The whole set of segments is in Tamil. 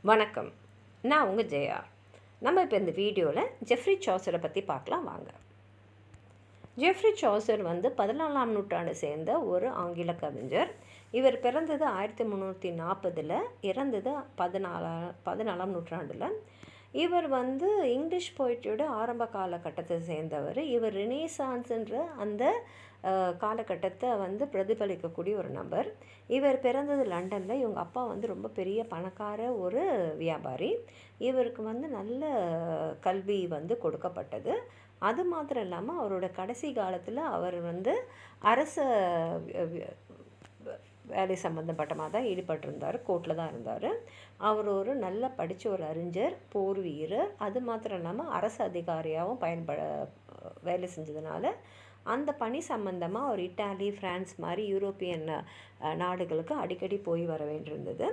வணக்கம். நான் உங்கள் ஜெயா. நம்ம இப்போ இந்த வீடியோவில் ஜெஃப்ரி சாசரை பற்றி பார்க்கலாம் வாங்க. ஜெஃப்ரி சாசர் 14ஆம் நூற்றாண்டை சேர்ந்த ஒரு ஆங்கில கவிஞர். இவர் பிறந்தது 1340, இறந்தது 14ஆம் நூற்றாண்டில். இவர் இங்கிலீஷ் போய்ட்ரியோட ஆரம்ப காலகட்டத்தை சேர்ந்தவர். இவர் ரினேசான்ஸுன்ற அந்த காலகட்டத்தை பிரதிபலிக்கக்கூடிய ஒரு நபர். இவர் பிறந்தது லண்டனில். இவங்க அப்பா ரொம்ப பெரிய பணக்கார ஒரு வியாபாரி. இவருக்கு நல்ல கல்வி கொடுக்கப்பட்டது. அது மாத்திரம் இல்லாமல் அவரோட கடைசி காலத்தில் அவர் அரச வேலை சம்மந்தப்பட்டமாக தான் ஈடுபட்டிருந்தார். கோர்ட்டில் தான் இருந்தார். அவர் ஒரு நல்ல படித்த ஒரு அறிஞர், போர் வீரர். அது மாத்திரம் இல்லாமல் அரசு அதிகாரியாகவும் வேலை செஞ்சதுனால அந்த பணி சம்பந்தமாக அவர் இட்டாலி, ஃப்ரான்ஸ் மாதிரி யூரோப்பியன் நாடுகளுக்கு அடிக்கடி போய் வர வேண்டியிருந்தது.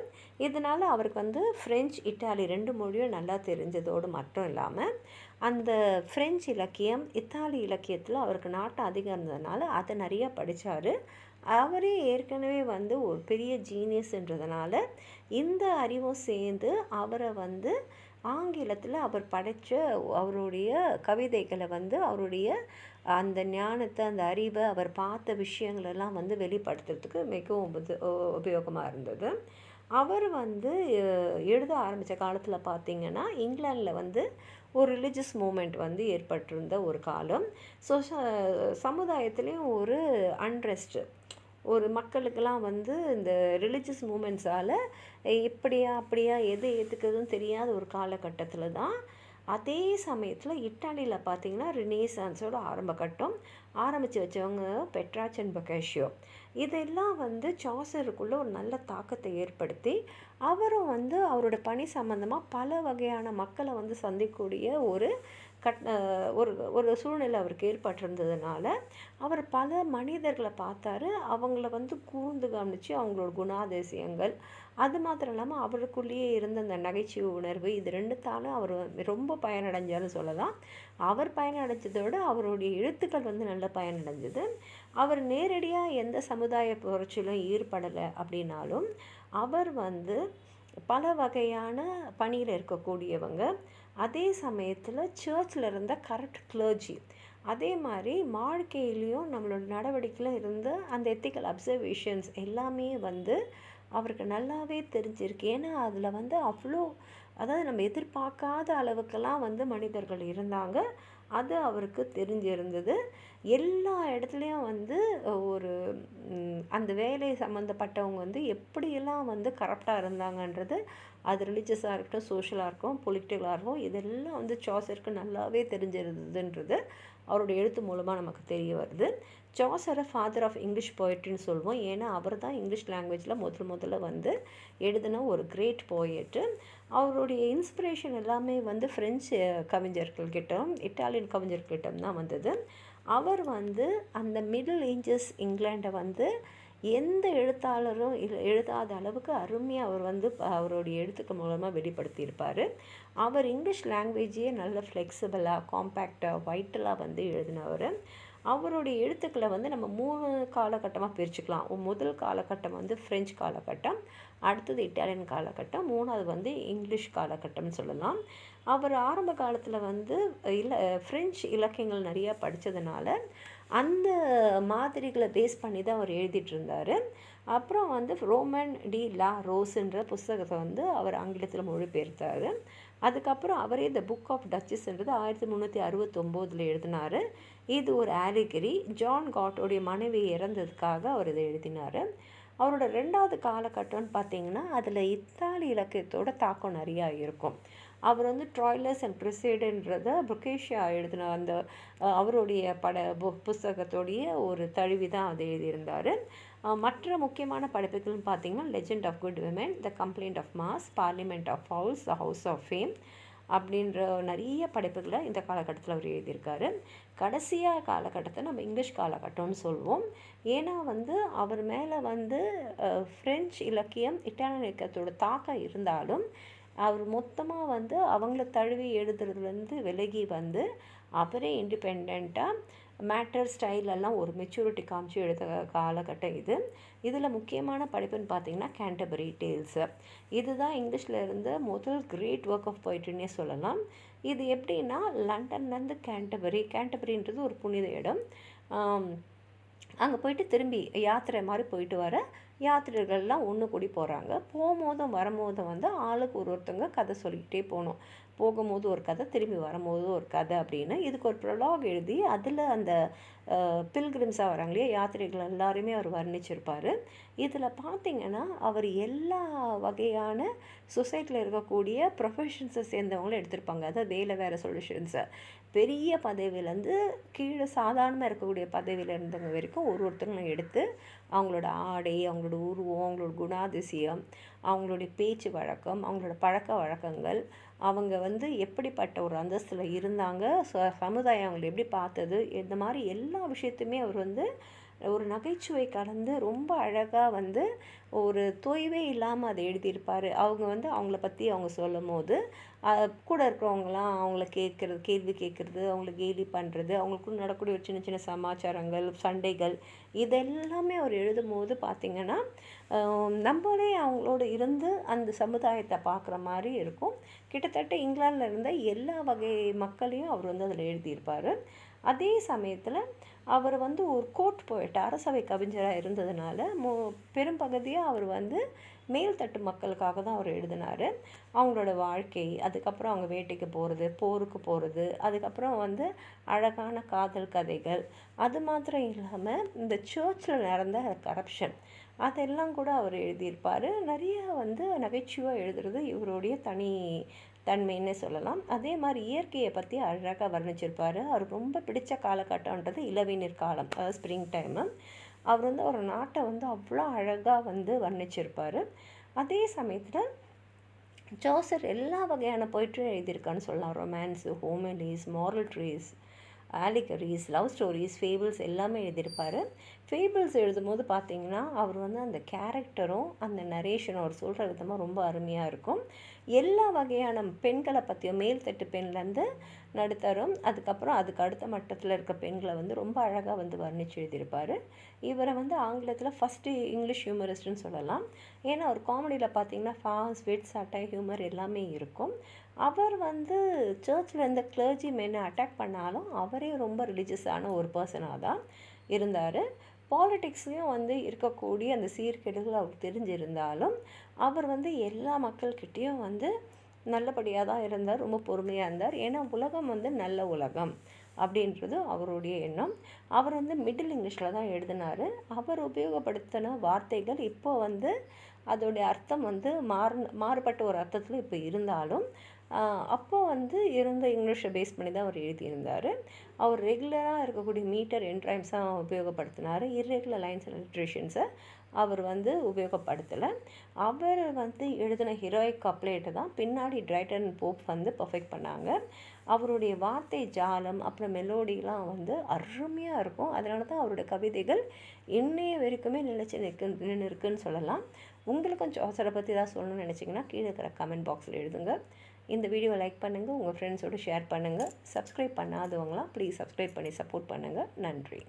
இதனால் அவருக்கு ஃப்ரெஞ்சு, இட்டாலி 2 மொழியும் நல்லா தெரிஞ்சதோடு மட்டும் இல்லாமல் அந்த ஃப்ரெஞ்சு இலக்கியம், இத்தாலி இலக்கியத்தில் அவருக்கு நாட்டம் அதிகம் இருந்ததுனால அதை நிறையா படித்தார். அவரே ஏற்கனவே ஒரு பெரிய ஜீனியஸ்ன்றதுனால இந்த அறிவும் சேர்ந்து அவரை ஆங்கிலத்தில் அவர் படைத்த அவருடைய கவிதைகளை அவருடைய அந்த ஞானத்தை, அந்த அறிவை, அவர் பார்த்த விஷயங்களெல்லாம் வெளிப்படுத்துறதுக்கு மிகவும் உபயோகமாக இருந்தது. அவர் எழுத ஆரம்பித்த காலத்தில் பார்த்திங்கன்னா இங்கிலாந்தில் ஒரு ரிலீஜியஸ் மூமெண்ட் ஏற்பட்டிருந்த ஒரு காலம். சமுதாயத்துலேயும் ஒரு அன்ரெஸ்ட்டு, ஒரு மக்களுக்கெல்லாம் இந்த ரிலீஜியஸ் மூமெண்ட்ஸால் இப்படியா அப்படியா எது ஏற்றுக்கிறதுன்னு தெரியாத ஒரு காலகட்டத்தில் தான். அதே சமயத்தில் இட்டாலியில் பார்த்திங்கன்னா ரினேசான்ஸோட ஆரம்ப கட்டம் ஆரம்பித்து வச்சவங்க பெட்ராச் பொக்காஷியோ. இதெல்லாம் சாசருக்குள்ளே ஒரு நல்ல தாக்கத்தை ஏற்படுத்தி அவரும் அவரோட பணி சம்மந்தமாக பல வகையான மக்களை சந்திக்கக்கூடிய ஒரு ஒரு சூழ்நிலை அவருக்கு ஏற்பட்டிருந்ததுனால அவர் பல மனிதர்களை பார்த்தாரு. அவங்கள கூர்ந்து கவனித்து அவங்களோட குணாதிசயங்கள், அது மாத்திரம் இல்லாமல் அவருக்குள்ளேயே இருந்த அந்த நகைச்சுவை உணர்வு, இது 2தாலும் அவர் ரொம்ப பயனடைஞ்சார்னு சொல்லலாம். அவர் பயனடைஞ்சதோட அவருடைய எழுத்துக்கள் நல்ல பயனடைஞ்சது. அவர் நேரடியாக எந்த சமுதாய புரட்சியிலும் ஈடுபடலை அப்படின்னாலும் அவர் பல வகையான பணியில் இருக்கக்கூடியவங்க. அதே சமயத்தில் சர்ச்சில் இருந்த கரெக்ட் கிளர்ஜி, அதே மாதிரி வாழ்க்கையிலையும் நம்மளோட நடவடிக்கையில் இருந்த அந்த எத்திக்கல் அப்சர்வேஷன்ஸ் எல்லாமே அவருக்கு நல்லாவே தெரிஞ்சிருக்கு. ஏன்னா அதில் அவ்வளோ, அதாவது நம்ம எதிர்பார்க்காத அளவுக்கெல்லாம் மனிதர்கள் இருந்தாங்க. அது அவருக்கு தெரிஞ்சிருந்தது. எல்லா இடத்துலையும் ஒரு அந்த வேலை சம்மந்தப்பட்டவங்க எப்படியெல்லாம் கரப்டாக இருந்தாங்கன்றது, அது ரிலீஜியஸாக இருக்கட்டும், சோஷியலாக இருக்கும், பொலிட்டிக்கலாக இருக்கும், இதெல்லாம் சாசருக்கு நல்லாவே தெரிஞ்சிருந்ததுன்றது அவருடைய எழுத்து மூலமாக நமக்கு தெரிய வருது. சாசரை ஃபாதர் ஆஃப் இங்கிலீஷ் போயட்ரின்னு சொல்லுவோம். ஏன்னா அவர் தான் இங்கிலீஷ் லாங்குவேஜில் முதல்ல எழுதின ஒரு கிரேட் போயட்டு. அவருடைய இன்ஸ்பிரேஷன் எல்லாமே ஃப்ரெஞ்சு கவிஞர்கள்கிட்டும் இட்டாலியன் கவிஞர்கிட்டம் தான் வந்தது. அவர் அந்த மிடில் ஏஞ்சஸ் இங்கிலாண்டை எந்த எழுத்தாளரும் எழுதாத அளவுக்கு அருமையாக அவர் அவருடைய எழுத்துக்கள் மூலமாக வெளிப்படுத்தியிருப்பார். அவர் இங்கிலீஷ் லாங்குவேஜையே நல்ல ஃப்ளெக்சிபிளாக, காம்பேக்டாக, வைட்டலாக எழுதினவர். அவருடைய எழுத்துக்களை நம்ம 3 காலகட்டமாக பிரிச்சுக்கலாம். முதல் காலகட்டம் ஃப்ரெஞ்சு காலகட்டம், அடுத்தது இட்டாலியன் காலகட்டம், 3வது இங்கிலீஷ் காலகட்டம்னு சொல்லலாம். அவர் ஆரம்ப காலத்தில் ஃப்ரெஞ்சு இலக்கியங்கள் நிறையா படித்ததுனால அந்த மாதிரிகளை பேஸ் பண்ணி தான் அவர் எழுதிட்டு இருந்தார். அப்புறம் ரோமன் டி லா ரோஸ்ன்ற புஸ்தகத்தை அவர் ஆங்கிலத்தில் மொழிபெயர்த்தார். அதுக்கப்புறம் அவரே த புக் ஆஃப் டச்சஸ்ன்றது 1369 எழுதினார். இது ஒரு ஆலிகரி. ஜான் காட்டோடைய மனைவி இறந்ததுக்காக அவர் இதை எழுதினார். அவரோட 2வது காலகட்டம்னு பார்த்திங்கன்னா அதில் இத்தாலி இலக்கியத்தோட தாக்கம் நிறையா இருக்கும். அவர் ட்ராய்லஸ் அண்ட் க்ரிசேடுன்றத பொக்காஷியோ எழுதின அந்த அவருடைய புஸ்தகத்தோடைய ஒரு தழுவி தான் அதை எழுதியிருந்தார். மற்ற முக்கியமான படைப்புகள்னு பார்த்திங்கன்னா legend of good women, the complaint of Mars, parliament of fowls, the house of fame அப்படின்ற நிறைய படைப்புகளை இந்த காலகட்டத்தில் அவர் எழுதியிருக்காரு. கடைசியாக காலகட்டத்தை நம்ம இங்கிலீஷ் காலகட்டம்னு சொல்லுவோம். ஏன்னா அவர் மேலே ஃப்ரெஞ்சு இலக்கியம், இட்டாலியன் இலக்கியத்தோட தாக்கம் இருந்தாலும் அவர் மொத்தமாக அவங்கள தழுவி எழுதுறதுலேருந்து விலகி அவரே இண்டிபெண்ட்டாக மேட்டர் ஸ்டைலெல்லாம் ஒரு மெச்சூரிட்டி காமிச்சு எழுத காலகட்டம் இது. இதில் முக்கியமான படைப்புன்னு பார்த்தீங்கன்னா கேண்டபரி டேல்ஸு. இதுதான் இங்கிலீஷில் இருந்த முதல் கிரேட் ஒர்க் ஆஃப் பொய்ட்ரினே சொல்லலாம். இது எப்படின்னா லண்டன்லேருந்து கேண்டபரின்றது ஒரு புனித இடம். அங்கே போயிட்டு திரும்பி யாத்திரை மாதிரி போயிட்டு வர யாத்திரைகள்லாம் ஒன்று கூடி போகிறாங்க. போகும்போதும் வரும்போதும் வந்து ஆளுக்கு ஒருத்தவங்க கதை சொல்லிக்கிட்டே போகணும். போகும்போது ஒரு கதை, திரும்பி வரும்போது ஒரு கதை அப்படின்னு இதுக்கு ஒரு ப்ரொலாக் எழுதி அதில் அந்த பில்கிரிம்ஸாக வராங்க இல்லையா, யாத்திரைகள் எல்லாருமே அவர் வர்ணிச்சிருப்பார். இதில் பார்த்திங்கன்னா அவர் எல்லா வகையான சொசைட்டியில் இருக்கக்கூடிய ப்ரொஃபஷன்ஸை சேர்ந்தவங்களும் எடுத்திருப்பாங்க. அதாவது வேறு சொல்யூஷன்ஸை பெரிய பதவியிலேருந்து கீழே சாதாரணமாக இருக்கக்கூடிய பதவியில் இருந்தவங்க வரைக்கும் ஒருத்தங்களும் எடுத்து அவங்களோட ஆடை, அவங்களோட உருவம், அவங்களோட குணாதிசயம், அவங்களுடைய பேச்சு வழக்கம், அவங்களோட பழக்க வழக்கங்கள், அவங்க வந்து எப்படிப்பட்ட ஒரு அந்தஸ்தில் இருந்தாங்க, சமுதாயம் அவங்களை எப்படி பார்த்தது, இந்த மாதிரி எல்லா விஷயத்தையுமே அவர் வந்து ஒரு நகைச்சுவை கலந்து ரொம்ப அழகாக வந்து ஒரு தொய்வே இல்லாமல் அதை எழுதியிருப்பார். அவங்க வந்து அவங்கள பற்றி அவங்க சொல்லும் போது கூட இருக்கிறவங்களாம் அவங்கள கேள்வி கேட்குறது, அவங்கள கேலி பண்ணுறது, அவங்களுக்குள்ள நடக்கூடிய ஒரு சின்ன சின்ன சமாச்சாரங்கள், சண்டைகள், இதெல்லாமே அவர் எழுதும் போது பார்த்திங்கன்னா நம்மளே அவங்களோட இருந்து அந்த சமுதாயத்தை பார்க்குற மாதிரி இருக்கும். கிட்டத்தட்ட இங்கிலாந்தில் இருந்த எல்லா வகை மக்களையும் அவர் வந்து அதில் எழுதியிருப்பார். அதே சமயத்தில் அவர் வந்து ஒரு கோர்ட் போய்ட்டு அரசவை கவிஞராக இருந்ததுனால பெரும்பகுதியாக அவர் வந்து மேல்தட்டு மக்களுக்காக தான் அவர் எழுதினார். அவங்களோட வாழ்க்கை, அதுக்கப்புறம் அவங்க வேட்டைக்கு போகிறது, போருக்கு போகிறது, அதுக்கப்புறம் வந்து அழகான காதல் கதைகள், அது மாத்திரம் இல்லாமல் இந்த சர்ச்சில் நடந்த கரப்ஷன் அதெல்லாம் கூட அவர் எழுதியிருப்பார். நிறைய வந்து நகைச்சுவாக எழுதுறது இவருடைய தன்மைன்னு சொல்லலாம். அதே மாதிரி இயற்கையை பற்றி அழகாக வர்ணிச்சிருப்பார். அவருக்கு ரொம்ப பிடிச்ச காலகட்டம்ன்றது இளவேநீர் காலம், அதாவது ஸ்ப்ரிங் டைமு. அவர் வந்து ஒரு நாட்டை வந்து அவ்வளோ அழகாக வந்து வர்ணிச்சிருப்பார். அதே சமயத்தில் சோசர் எல்லா வகையான போய்ட்ரியும் எழுதியிருக்கான்னு சொல்லலாம். Romance, homilies, moral treatises, allegories, love stories, fables எல்லாமே எழுதியிருப்பார். ஃபேபிள்ஸ் எழுதும்போது பார்த்திங்கன்னா அவர் வந்து அந்த கேரக்டரும் அந்த நரேஷனும் அவர் சொல்கிற விதமாக ரொம்ப அருமையாக இருக்கும். எல்லா வகையான பெண்களை பற்றியும் மேல்தட்டு பெண்லேருந்து நடுத்தரும், அதுக்கப்புறம் அதுக்கு அடுத்த மட்டத்தில் இருக்க பெண்களை வந்து ரொம்ப அழகாக வந்து வர்ணித்து எழுதியிருப்பார். இவரை வந்து ஆங்கிலத்தில் ஃபஸ்ட்டு இங்கிலீஷ் ஹியூமரிஸ்ட்னு சொல்லலாம். ஏன்னா அவர் காமெடியில் பார்த்திங்கன்னா ஃபாஸ், விட், சட்டை, ஹியூமர் எல்லாமே இருக்கும். அவர் வந்து சர்ச்சில் இருந்த கிளர்ஜி மென்னை அட்டாக் பண்ணாலும் அவரே ரொம்ப ரிலீஜியஸான ஒரு பர்சனாக தான் இருந்தார். பாலிட்டிக்ஸ்லேயும் வந்து இருக்கக்கூடிய அந்த சீர்கேடுகள் அவருக்கு தெரிஞ்சிருந்தாலும் அவர் வந்து எல்லா மக்கள்கிட்டேயும் வந்து நல்லபடியாக தான் இருந்தார், ரொம்ப பொறுமையாக இருந்தார். ஏன்னா உலகம் வந்து நல்ல உலகம் அப்படின்றது அவருடைய எண்ணம். அவர் வந்து மிடில் இங்கிலீஷில் தான் எழுதினார். அவர் உபயோகப்படுத்தின வார்த்தைகள் இப்போ வந்து அதோடைய அர்த்தம் வந்து மாறுபட்ட ஒரு அர்த்தத்தில் இப்போ இருந்தாலும் அப்போ வந்து இருந்த இங்கிலீஷை பேஸ் பண்ணி தான் அவர் எழுதியிருந்தார். அவர் ரெகுலராக இருக்கக்கூடிய மீட்டர் என்ட்ரைம்ஸாக உபயோகப்படுத்தினார். இர்ரெகுலர் லைன்ஸ் அண்ட் லிட்ரேஷன்ஸை அவர் வந்து உபயோகப்படுத்தலை. அவர் வந்து எழுதின ஹீரோயிக் கப்லேட்டை தான் பின்னாடி ட்ரைட்டன் போப் வந்து பர்ஃபெக்ட் பண்ணாங்க. அவருடைய வார்த்தை ஜாலம் அப்புறம் மெலோடிலாம் வந்து அருமையாக இருக்கும். அதனால தான் அவருடைய கவிதைகள் இன்னைய வரைக்குமே நின்று இருக்குன்னு சொல்லலாம். உங்களுக்கும் சோசரை பற்றி ஏதாவது சொல்லணும்னு நினச்சிங்கன்னா கீழே இருக்கிற கமெண்ட் பாக்ஸில் எழுதுங்க. இந்த வீடியோவை லைக் பண்ணுங்கள், உங்கள் ஃப்ரெண்ட்ஸோடு ஷேர் பண்ணுங்கள். சப்ஸ்கிரைப் பண்ணாதவங்களாம் ப்ளீஸ் சப்ஸ்கிரைப் பண்ணி சப்போர்ட் பண்ணுங்கள். நன்றி.